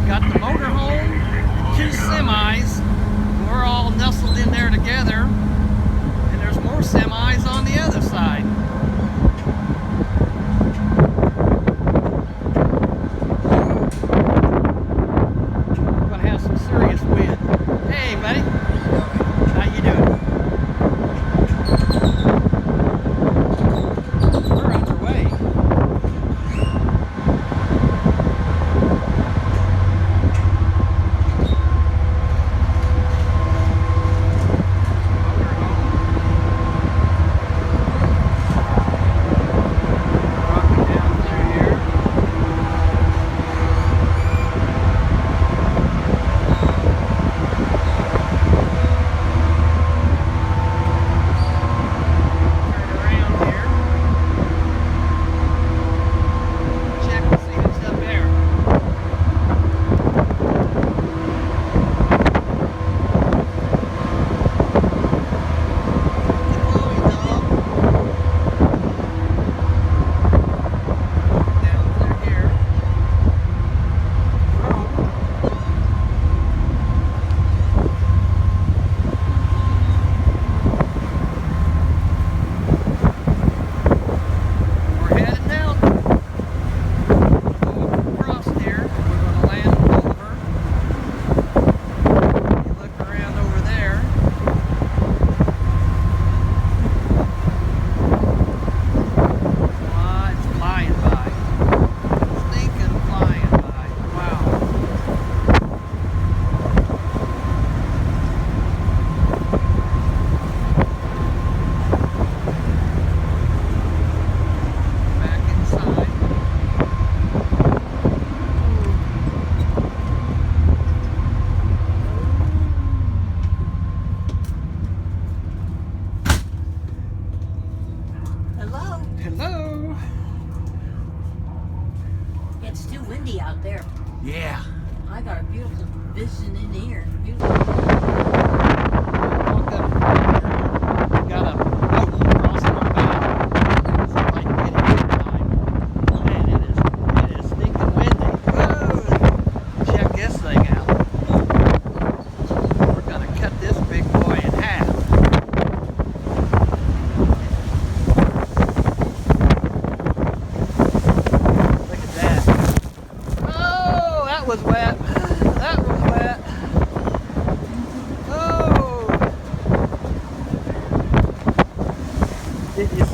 Got the motorhome, 2 semis. We're all nestled in there together, and there's more semis on the other side. We're gonna have some serious wind. Hey, buddy. How you doing? We're underway. Hello. It's too windy out there. Yeah. I got a beautiful vision in here. Beautiful. Got a boat crossing our bow. See if I can get it in time. Man, it is stinking windy. Whoa. Check this thing out. We're gonna cut this big boy in half. Was wet. That was wet. Oh! Did you